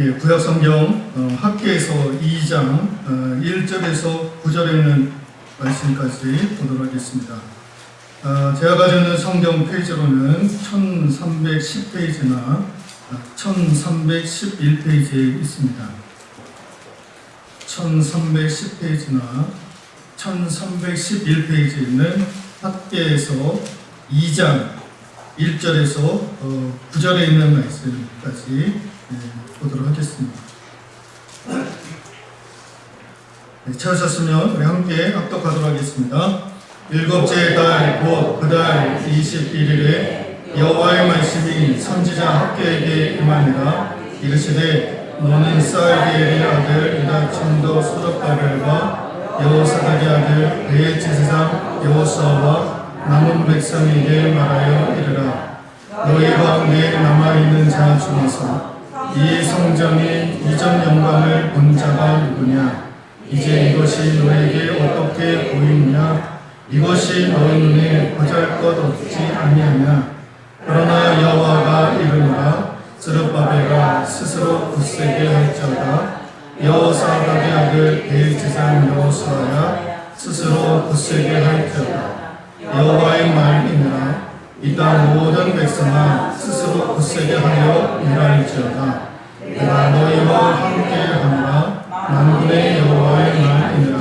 구약성경 학개에서 2장 1절에서 9절에 있는 말씀까지 보도록 하겠습니다. 제가 가지고 있는 성경 페이지로는 1310페이지나 1311페이지에 있습니다. 1310페이지나 1311페이지에 있는 학개에서 2장 1절에서 9절에 있는 말씀까지 보도록 하겠습니다. 찾으셨으면 우리 함께 합독하도록 하겠습니다. 일곱째 달 곧 그 달 21일에 여호와의 말씀이 선지자 학개에게 임하니라. 이르시되 너는 스알디엘의 아들 유다천도 스룹바벨과 여호사닥의 아들 대제사장 여호수아와 남은 백성에게 말하여 이르라. 너희 가운데 남아있는 자 중에서 이 성전이 이전 영광을 본 자가 누구냐? 이제 이것이 너에게 어떻게 보이느냐? 이것이 너희 눈에 보잘것없지 아니하냐? 그러나 여호와가 이르노라. 스룹바벨아 스스로 굳세게 할지어다. 여호사닥의 아들 대제사장 여호수아야 스스로 굳세게 할지어다. 여호와의 말이니라. 이 땅 모든 백성아 스스로 굳세게 하여 일할지어다. 내가 너희와 함께하노라. 만군의 여호와의 말이니라.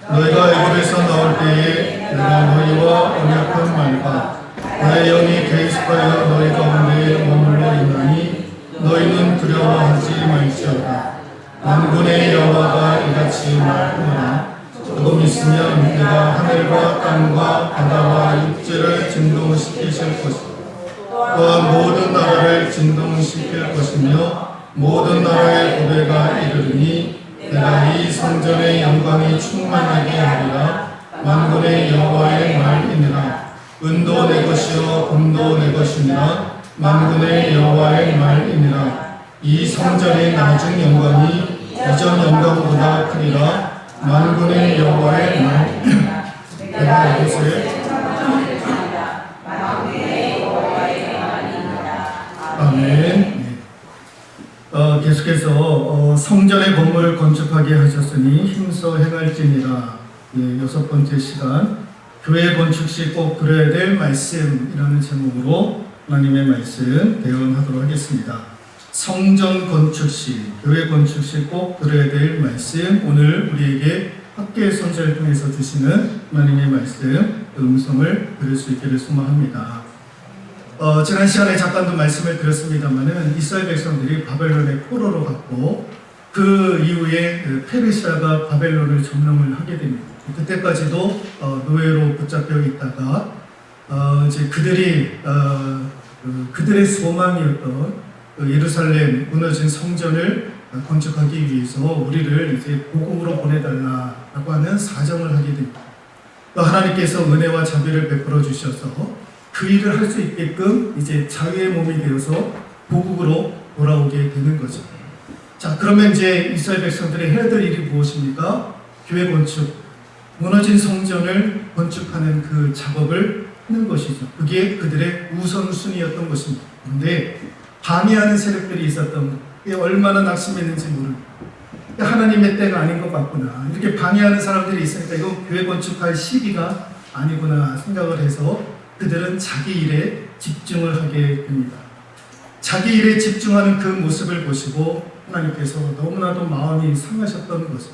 너희가 애굽에서 나올 때에 내가 너희와 언약한 말과 나의 영이 계속하여 너희 가운데 머물러 있나니 너희는 두려워하지 말지어다. 만군의 여호와가 이같이 말하노라. 조금 있으면 내가 하늘과 땅과 바다와 육지를 진동시키실 것이고 또한 모든 나라를 진동시킬 것이며 모든 나라의 고배가 이르리니 내가 이 성전의 영광이 충만하게 하리라. 만군의 여호와의 말이니라. 은도 내 것이요 금도 내 것이니라. 만군의 여호와의 말이니라. 이 성전의 나중 영광이 이전 영광보다 크리라. 만군의 여호와의 말. 내가 이곳에 아멘. 계속해서 성전의 건물을 건축하게 하셨으니 힘써 행할지니라. 여섯 번째 시간 교회 건축 시 꼭 들어야 될 말씀이라는 제목으로 하나님의 말씀 대언하도록 하겠습니다. 성전 건축 시, 교회 건축 시 꼭 들어야 될 말씀, 오늘 우리에게 학개 선지자를 통해서 주시는 하나님의 말씀, 음성을 들을 수 있기를 소망합니다. 지난 시간에 잠깐도 말씀을 드렸습니다만은 이스라엘 백성들이 바벨론의 포로로 갔고 그 이후에 페르시아가 바벨론을 점령을 하게 됩니다. 그때까지도 노예로 붙잡혀 있다가 이제 그들의 소망이었던 예루살렘 무너진 성전을 건축하기 위해서 우리를 이제 고국으로 보내달라라고 하는 사정을 하게 됩니다. 또 하나님께서 은혜와 자비를 베풀어 주셔서 그 일을 할 수 있게끔 이제 자유의 몸이 되어서 고국으로 돌아오게 되는 거죠. 자, 그러면 이제 이스라엘 백성들이 해야 될 일이 무엇입니까? 교회 건축, 무너진 성전을 건축하는 그 작업을 하는 것이죠. 그게 그들의 우선순위였던 것입니다. 그런데 방해하는 세력들이 있었던 게 얼마나 낙심했는지 모릅니다. 하나님의 때가 아닌 것 같구나. 이렇게 방해하는 사람들이 있으니까 이거 교회 건축할 시기가 아니구나 생각을 해서 그들은 자기 일에 집중을 하게 됩니다. 자기 일에 집중하는 그 모습을 보시고 하나님께서 너무나도 마음이 상하셨던 거죠.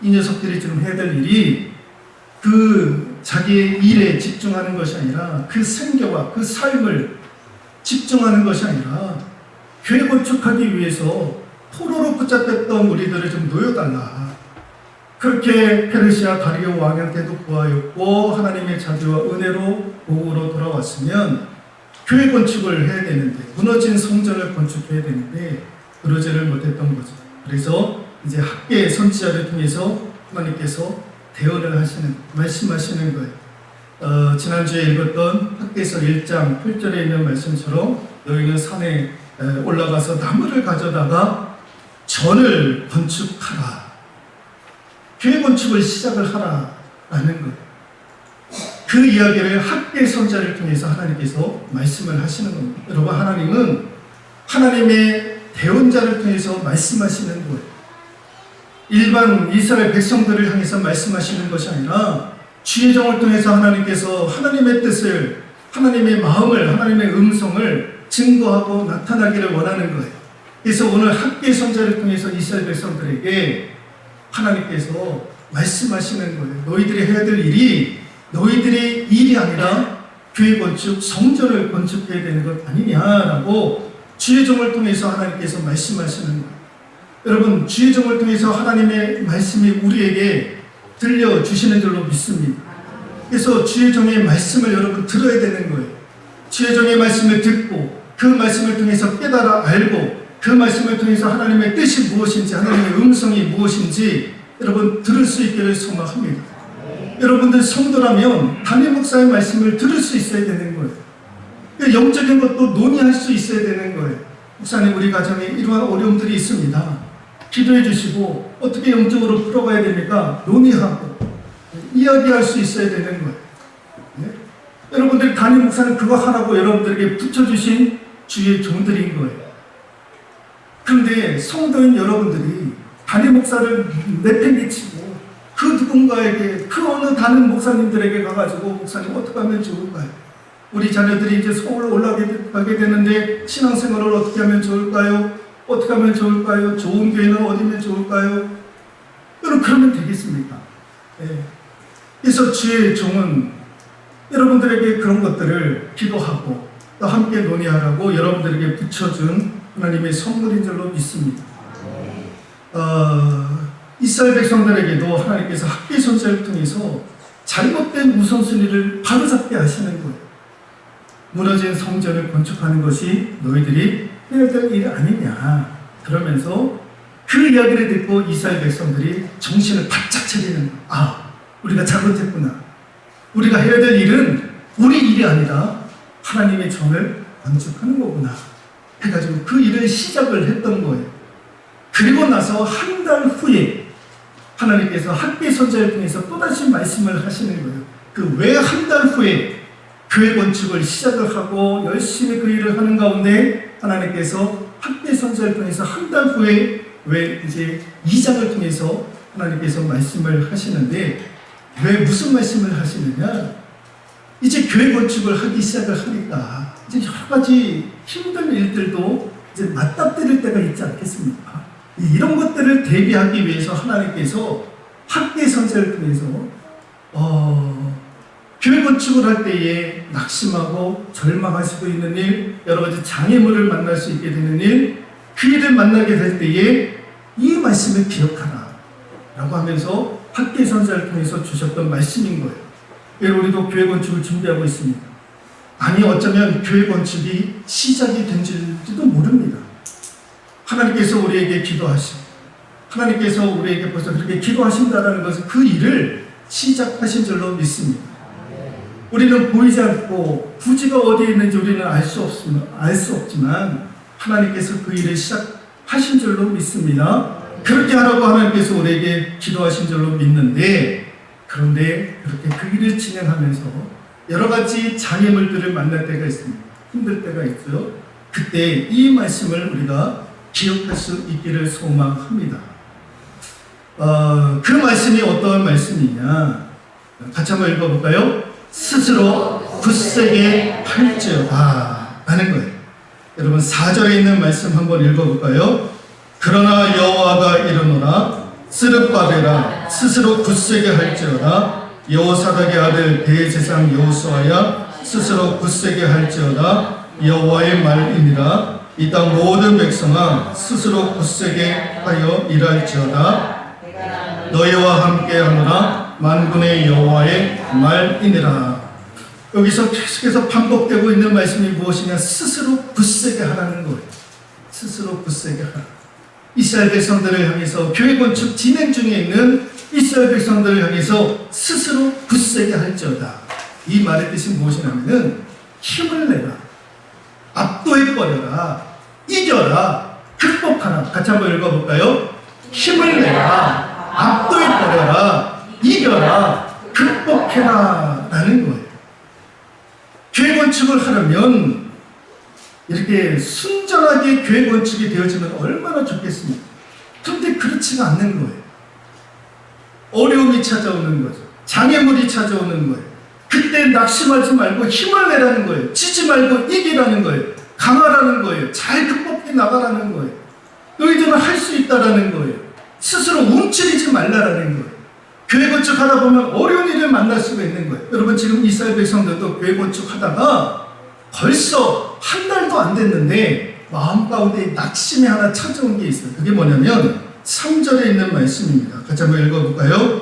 이 녀석들이 지금 해야 될 일이 그 자기의 일에 집중하는 것이 아니라 그 생계와 그 삶을 집중하는 것이 아니라 교회 건축하기 위해서 포로로 붙잡혔던 우리들을 좀 놓여달라. 그렇게 페르시아 다리오 왕한테도 구하였고 하나님의 자비와 은혜로 고국으로 돌아왔으면 교회 건축을 해야 되는데 무너진 성전을 건축해야 되는데 그러지를 못했던 거죠. 그래서 이제 학개 선지자를 통해서 하나님께서 대언을 하시는, 말씀하시는 거예요. 지난주에 읽었던 학개서 1장 8절에 있는 말씀처럼 너희는 산에 올라가서 나무를 가져다가 전을 건축하라. 교회 건축을 시작을 하라라는 거예요. 그 이야기를 학개 선지자를 통해서 하나님께서 말씀을 하시는 겁니다. 여러분, 하나님은 하나님의 배운 자를 통해서 말씀하시는 거예요. 일반 이스라엘 백성들을 향해서 말씀하시는 것이 아니라 주의 종을 통해서 하나님께서 하나님의 뜻을, 하나님의 마음을, 하나님의 음성을 증거하고 나타나기를 원하는 거예요. 그래서 오늘 학계 선자를 통해서 이스라엘 백성들에게 하나님께서 말씀하시는 거예요. 너희들이 해야 될 일이 너희들의 일이 아니라 교회 건축, 성전을 건축해야 되는 것 아니냐라고 주의 종을 통해서 하나님께서 말씀하시는 거예요. 여러분, 주의 종을 통해서 하나님의 말씀이 우리에게 들려주시는 줄로 믿습니다. 그래서 주의 종의 말씀을 여러분 들어야 되는 거예요. 주의 종의 말씀을 듣고 그 말씀을 통해서 깨달아 알고 그 말씀을 통해서 하나님의 뜻이 무엇인지, 하나님의 음성이 무엇인지 여러분 들을 수 있기를 소망합니다. 여러분들 성도라면 담임 목사의 말씀을 들을 수 있어야 되는 거예요. 영적인 것도 논의할 수 있어야 되는 거예요. 목사님, 우리 가정에 이러한 어려움들이 있습니다. 기도해 주시고 어떻게 영적으로 풀어가야 됩니까? 논의하고 이야기할 수 있어야 되는 거예요. 네? 여러분들 담임 목사는 그거 하라고 여러분들에게 붙여주신 주의 종들인 거예요. 그런데 성도인 여러분들이 담임 목사를 내팽개치고 그 누군가에게, 그 어느 담임 목사님들에게 가가지고 목사님 어떻게 하면 좋을까요? 우리 자녀들이 이제 서울로 올라가게 되는데 신앙생활을 어떻게 하면 좋을까요? 어떻게 하면 좋을까요? 좋은 교회는 어디면 좋을까요? 여러분, 그러면 되겠습니까? 네. 그래서 주의 종은 여러분들에게 그런 것들을 기도하고 또 함께 논의하라고 여러분들에게 붙여준 하나님의 선물인 줄로 믿습니다. 이스라엘 백성들에게도 하나님께서 학계 선자를 통해서 잘못된 우선순위를 바로잡게 하시는 거예요. 무너진 성전을 건축하는 것이 너희들이 해야 될 일이 아니냐. 그러면서 그 이야기를 듣고 이스라엘 백성들이 정신을 바짝 차리는 거예요. 아, 우리가 잘못했구나. 우리가 해야 될 일은 우리 일이 아니라 하나님의 전을 건축하는 거구나 해가지고 그 일을 시작을 했던 거예요. 그리고 나서 한 달 후에 하나님께서 학계 선자를 통해서 또다시 말씀을 하시는 거예요. 그 왜 한 달 후에 교회 건축을 시작을 하고 열심히 그 일을 하는 가운데 하나님께서 학계 선자를 통해서 한 달 후에 왜 이제 2장을 통해서 하나님께서 말씀을 하시는데, 왜 무슨 말씀을 하시느냐? 이제 교회 건축을 하기 시작을 하니까 이제 여러 가지 힘든 일들도 이제 맞닥뜨릴 때가 있지 않겠습니까? 이런 것들을 대비하기 위해서 하나님께서 학계 선자를 통해서 교회 건축을 할 때에 낙심하고 절망할 수도 있는 일, 여러 가지 장애물을 만날 수 있게 되는 일, 그 일을 만나게 될 때에 이 말씀을 기억하라 라고 하면서 학계 선자를 통해서 주셨던 말씀인 거예요. 우리도 교회 건축을 준비하고 있습니다. 아니, 어쩌면 교회 건축이 시작이 된지도 모릅니다. 하나님께서 우리에게 기도하시고 하나님께서 우리에게 벌써 그렇게 기도하신다는 것은 그 일을 시작하신 줄로 믿습니다. 우리는 보이지 않고 부지가 어디에 있는지 우리는 알 수 없지만 하나님께서 그 일을 시작하신 줄로 믿습니다. 그렇게 하라고 하나님께서 우리에게 기도하신 줄로 믿는데, 그런데 그렇게 그 일을 진행하면서 여러 가지 장애물들을 만날 때가 있습니다. 힘들 때가 있어요. 그때 이 말씀을 우리가 기억할 수 있기를 소망합니다. 그 말씀이 어떠한 말씀이냐? 같이 한번 읽어볼까요? 스스로 굳세게 할지어다 라는 거예요. 여러분, 4절에 있는 말씀 한번 읽어볼까요? 그러나 여호와가 이르노라, 스룹바벨아 스스로 굳세게 할지어다. 여호사닥의 아들 대제사장 여호수아야 스스로 굳세게 할지어다. 여호와의 말이니라. 이 땅 모든 백성아 스스로 굳세게 하여 일할지어다. 너희와 함께 하노라. 만군의 여호와의 말이니라. 여기서 계속해서 반복되고 있는 말씀이 무엇이냐? 스스로 굳세게 하라는 거예요. 스스로 굳세게 하라. 이스라엘 백성들을 향해서, 교회 건축 진행 중에 있는 이스라엘 백성들을 향해서 스스로 굳세게 할지어다. 이 말의 뜻이 무엇이냐면은 힘을 내라, 압도해버려라, 이겨라, 극복하라. 같이 한번 읽어볼까요? 힘을 내라, 압도해버려라, 이겨라, 극복해라 라는 거예요. 교회 건축을 하려면 이렇게 순전하게 교회 건축이 되어지면 얼마나 좋겠습니까? 그런데 그렇지가 않는 거예요. 어려움이 찾아오는 거죠. 장애물이 찾아오는 거예요. 그때 낙심하지 말고 힘을 내라는 거예요. 지지 말고 이기라는 거예요. 강하라는 거예요. 잘 극복해 나가라는 거예요. 너희들은 할 수 있다라는 거예요. 스스로 움츠리지 말라라는 거예요. 교회 건축하다 보면 어려운 일을 만날 수가 있는 거예요. 여러분 지금 이스라엘 백성들도 교회 건축하다가 벌써 한 달도 안 됐는데 마음 가운데 낙심이 하나 찾아온 게 있어요. 그게 뭐냐면 3절에 있는 말씀입니다. 같이 한번 읽어볼까요?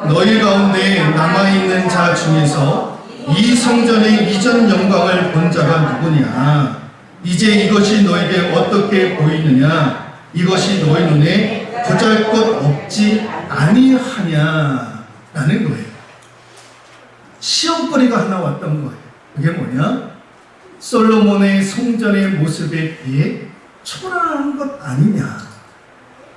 너희 가운데 남아있는 자 중에서 이 성전의 이전 영광을 본 자가 누구냐? 이제 이것이 너에게 어떻게 보이느냐? 이것이 너희 눈에 보잘것없지 아니하냐? 라는 거예요. 시험거리가 하나 왔던 거예요. 그게 뭐냐? 솔로몬의 성전의 모습에 비해 초라한 것 아니냐?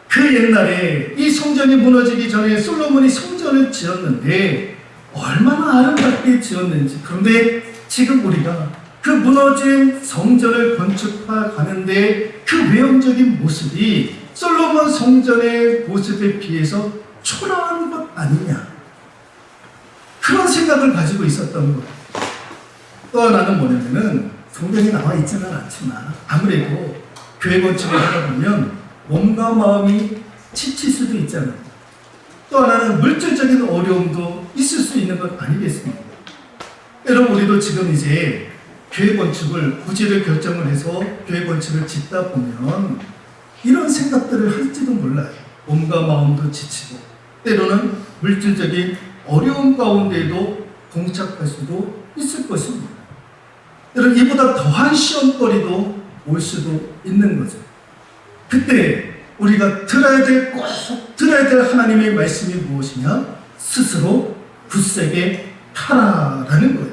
그 옛날에 이 성전이 무너지기 전에 솔로몬이 성전을 지었는데 얼마나 아름답게 지었는지. 그런데 지금 우리가 그 무너진 성전을 건축하는데 그 외형적인 모습이 솔로몬 성전의 모습에 비해서 초라한 것 아니냐, 그런 생각을 가지고 있었던 거예요. 또 하나는 뭐냐면은 성경에 나와 있지는 않지만 아무래도 교회 건축을 하다 보면 몸과 마음이 지칠 수도 있잖아요. 또 하나는 물질적인 어려움도 있을 수 있는 것 아니겠습니까? 여러분 우리도 지금 이제 교회 건축을 부지를 결정을 해서 교회 건축을 짓다 보면 이런 생각들을 할지도 몰라요. 몸과 마음도 지치고 때로는 물질적인 어려움 가운데에도 봉착할 수도 있을 것입니다. 여러분 이보다 더한 시험거리도 올 수도 있는 거죠. 그때 우리가 꼭 들어야 될 하나님의 말씀이 무엇이냐? 스스로 굳세게 하라라는 거예요.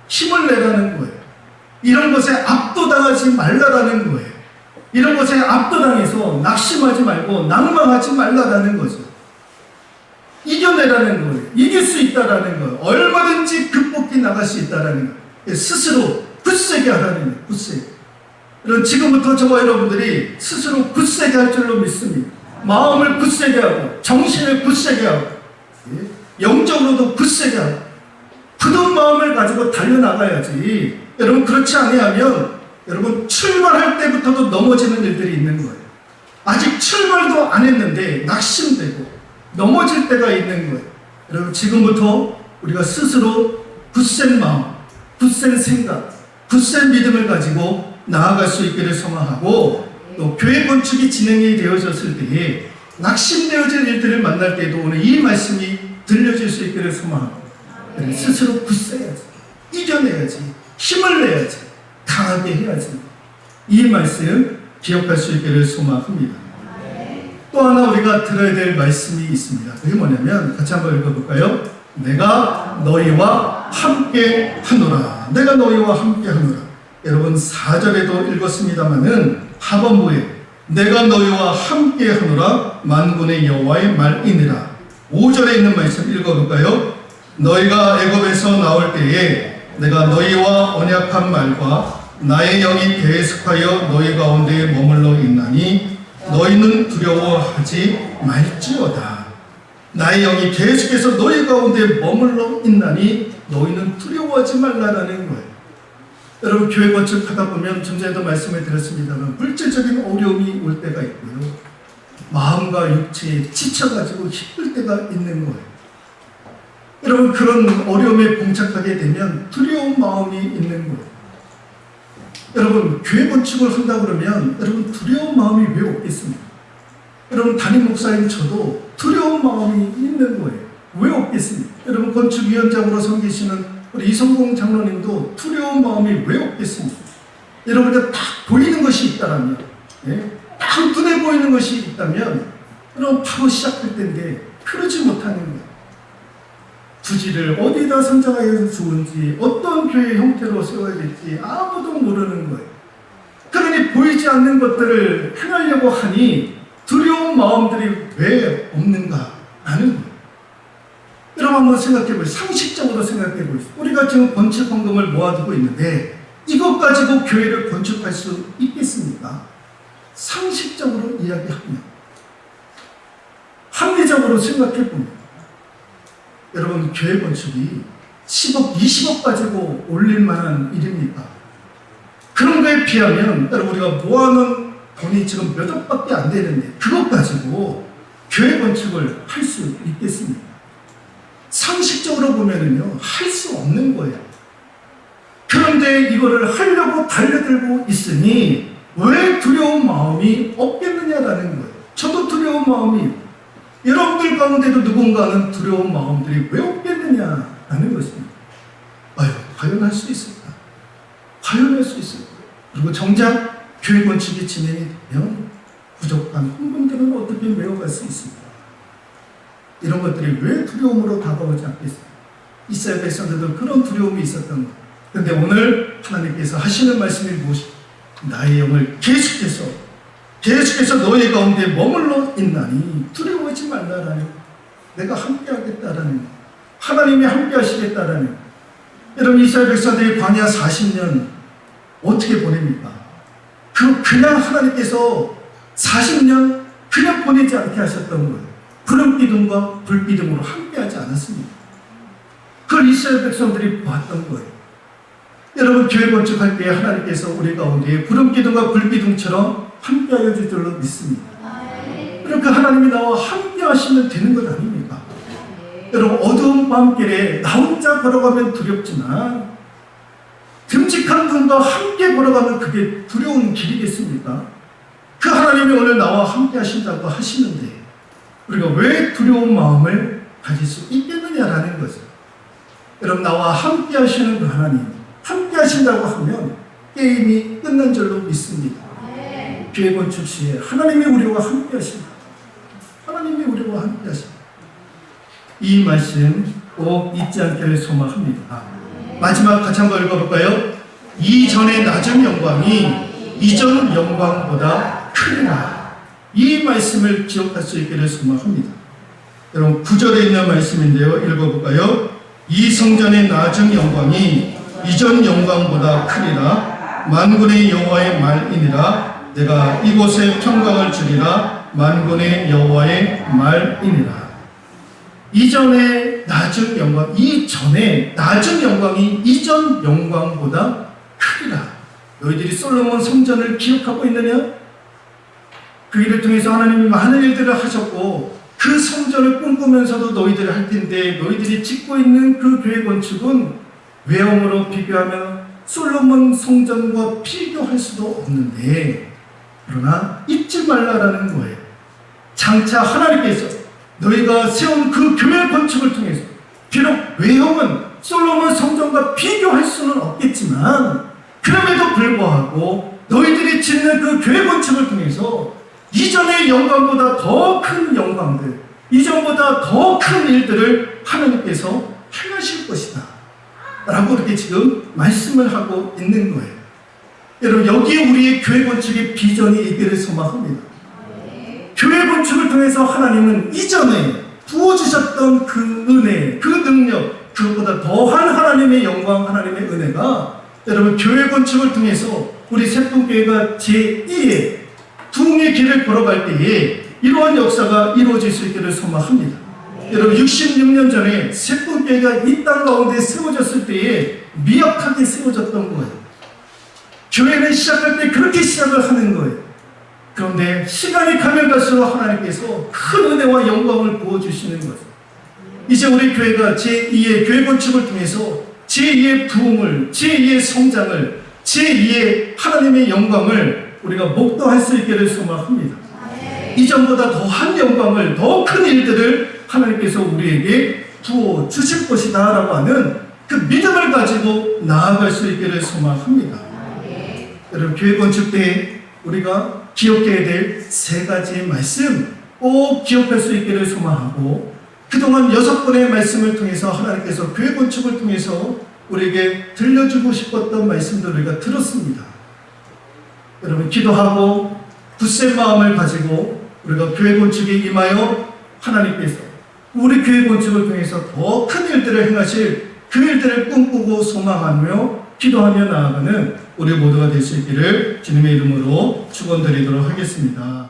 힘을 내라는 거예요. 이런 것에 압도당하지 말라라는 거예요. 이런 것에 압도당해서 낙심하지 말고 낭망하지 말라라는 거죠. 이겨내라는 거예요. 이길 수 있다라는 거예요. 얼마든지 극복해 나갈 수 있다라는 거예요. 스스로 굳세게 하라는 거예요. 굳세게. 여러분 지금부터 저와 여러분들이 스스로 굳세게 할 줄로 믿습니다. 마음을 굳세게 하고 정신을 굳세게 하고 영적으로도 굳세게 하고 굳은 마음을 가지고 달려나가야지. 여러분 그렇지 아니하면 여러분 출발할 때부터도 넘어지는 일들이 있는 거예요. 아직 출발도 안 했는데 낙심되고 넘어질 때가 있는 거예요. 여러분 지금부터 우리가 스스로 굳센 마음, 굳센 생각, 굳센 믿음을 가지고 나아갈 수 있기를 소망하고, 또 교회 건축이 진행이 되어졌을 때에 낙심되어질 일들을 만날 때도 오늘 이 말씀이 들려질 수 있기를 소망하고, 스스로 굳세야지, 이겨내야지, 힘을 내야지, 강하게 해야지. 이 말씀 기억할 수 있기를 소망합니다. 또 하나 우리가 들어야 될 말씀이 있습니다. 그게 뭐냐면 같이 한번 읽어볼까요? 내가 너희와 함께 하노라. 내가 너희와 함께 하노라. 여러분 4절에도 읽었습니다마는 하반부에 내가 너희와 함께 하노라 만군의 여호와의 말이니라. 5절에 있는 말씀 읽어볼까요? 너희가 애굽에서 나올 때에 내가 너희와 언약한 말과 나의 영이 계속하여 너희 가운데 머물러 있나니 너희는 두려워하지 말지어다. 나의 영이 계속해서 너희 가운데 머물러 있나니 너희는 두려워하지 말라라는 거예요. 여러분 교회 건축하다 보면 좀 전에도 말씀을 드렸습니다만 물질적인 어려움이 올 때가 있고요. 마음과 육체에 지쳐가지고 힘들 때가 있는 거예요. 여러분 그런 어려움에 봉착하게 되면 두려운 마음이 있는 거예요. 여러분 교회 건축을 한다 그러면 여러분 두려운 마음이 왜 없겠습니까? 여러분 담임 목사님 저도 두려운 마음이 있는 거예요. 왜 없겠습니까? 여러분 건축위원장으로 섬기시는 우리 이성공 장로님도 두려운 마음이 왜 없겠습니까? 여러분들 딱 보이는 것이 있다면, 딱 눈에 보이는 것이 있다면, 그럼 바로 시작할 텐데 그러지 못하는 거예요. 부지를 어디다 선정하여서 좋은지, 어떤 교회 형태로 세워야 될지 아무도 모르는 거예요. 그러니 보이지 않는 것들을 행하려고 하니 두려운 마음들이 왜 없는가 라는 거예요. 여러분 한번 생각해 보세요. 상식적으로 생각해 보세요. 우리가 지금 건축 헌금을 모아두고 있는데 이것 가지고 교회를 건축할 수 있겠습니까? 상식적으로 이야기하면, 합리적으로 생각해보면, 여러분, 교회 건축이 10억, 20억 가지고 올릴 만한 일입니까? 그런 거에 비하면, 여러분, 우리가 모아놓은 돈이 지금 몇 억밖에 안 되는데, 그것 가지고 교회 건축을 할 수 있겠습니까? 상식적으로 보면은요, 할 수 없는 거예요. 그런데 이거를 하려고 달려들고 있으니 왜 두려운 마음이 없겠느냐라는 거예요. 저도 두려운 마음이, 여러분들 가운데도 누군가는 두려운 마음들이 왜 없겠느냐라는 것입니다. 과연 할 수 있을까? 과연 할 수 있을까? 그리고 정작 교회 건축이 진행이 되면 부족한 헌금들은 어떻게 메워갈 수 있을까? 이런 것들이 왜 두려움으로 다가오지 않겠습니까? 이스라엘 백성들도 그런 두려움이 있었던 거예요. 그런데 오늘 하나님께서 하시는 말씀이 무엇입니까? 나의 영을 계속해서 너희 가운데 머물러 있나니 두려워하지 말라라는, 내가 함께 하겠다라는, 하나님이 함께 하시겠다라는. 여러분, 이스라엘 백성들이 광야 40년 어떻게 보냅니까? 그냥 하나님께서 40년 그냥 보내지 않게 하셨던 거예요. 구름 기둥과 불 기둥으로 함께 하지 않았습니다. 그걸 이스라엘 백성들이 보았던 거예요. 여러분, 교회 건축할 때 하나님께서 우리 가운데 구름 기둥과 불 기둥처럼 함께 하여 줄 줄로 믿습니다. 그러니까 하나님이 나와 함께 하시면 되는 것 아닙니까? 여러분, 어두운 밤길에 나 혼자 걸어가면 두렵지만 듬직한 분과 함께 걸어가면 그게 두려운 길이겠습니까? 그 하나님이 오늘 나와 함께 하신다고 하시는데 우리가 왜 두려운 마음을 가질 수 있겠느냐라는 거죠. 여러분, 나와 함께 하시는 그 하나님, 함께 하신다고 하면 게임이 끝난 줄로 믿습니다. 교회 건축 시에 하나님이 우리와 함께 하신다. 하나님이 우리와 함께 하신다. 이 말씀 꼭 잊지 않기를 소망합니다. 마지막 같이 한번 읽어볼까요? 이전의 낮은 영광이 이전 영광보다 크리라. 이 말씀을 기억할 수 있기를 소망합니다. 여러분, 9절에 있는 말씀인데요. 읽어볼까요? 이 성전의 낮은 영광이 이전 영광보다 크리라. 만군의 여호와의 말이니라. 내가 이곳에 평강을 주리라. 만군의 여호와의 말이니라. 이전의 낮은 영광, 이전의 낮은 영광이 이전 영광보다 크리라. 너희들이 솔로몬 성전을 기억하고 있느냐? 그 일을 통해서 하나님이 많은 일들을 하셨고 그 성전을 꿈꾸면서도 너희들이 할 텐데 너희들이 짓고 있는 그 교회 건축은 외형으로 비교하면 솔로몬 성전과 비교할 수도 없는데, 그러나 잊지 말라라는 거예요. 장차 하나님께서 너희가 세운 그 교회 건축을 통해서 비록 외형은 솔로몬 성전과 비교할 수는 없겠지만 그럼에도 불구하고 너희들이 짓는 그 교회 건축을 통해서 이전의 영광보다 더 큰 영광들, 이전보다 더 큰 일들을 하나님께서 행하실 것이다 라고 이렇게 지금 말씀을 하고 있는 거예요. 여러분, 여기에 우리의 교회 건축의 비전이 있기를 소망합니다. 교회 건축을 통해서 하나님은 이전에 부어주셨던 그 은혜, 그 능력, 그것보다 더한 하나님의 영광, 하나님의 은혜가 여러분, 교회 건축을 통해서 우리 세풍교회가 제2의 부흥의 길을 걸어갈 때에 이러한 역사가 이루어질 수 있기를 소망합니다. 여러분, 66년 전에 세풍교회가 이 땅 가운데 세워졌을 때에 미약하게 세워졌던 거예요. 교회는 시작할 때 그렇게 시작을 하는 거예요. 그런데 시간이 가면 갈수록 하나님께서 큰 은혜와 영광을 부어주시는 거죠. 이제 우리 교회가 제2의 교회 건축을 통해서 제2의 부흥을, 제2의 성장을, 제2의 하나님의 영광을 우리가 목도할 수 있기를 소망합니다. 이전보다 더한 영광을, 더 큰 일들을 하나님께서 우리에게 부어주실 것이다 라고 하는 그 믿음을 가지고 나아갈 수 있기를 소망합니다. 여러분, 교회 건축 때 우리가 기억해야 될 3가지 말씀 꼭 기억할 수 있기를 소망하고, 그동안 6번의 말씀을 통해서 하나님께서 교회 건축을 통해서 우리에게 들려주고 싶었던 말씀들을 우리가 들었습니다. 여러분, 기도하고 굳센 마음을 가지고 우리가 교회 건축에 임하여 하나님께서 우리 교회 건축을 통해서 더 큰 일들을 행하실 그 일들을 꿈꾸고 소망하며 기도하며 나아가는 우리 모두가 될 수 있기를 주님의 이름으로 축원드리도록 하겠습니다.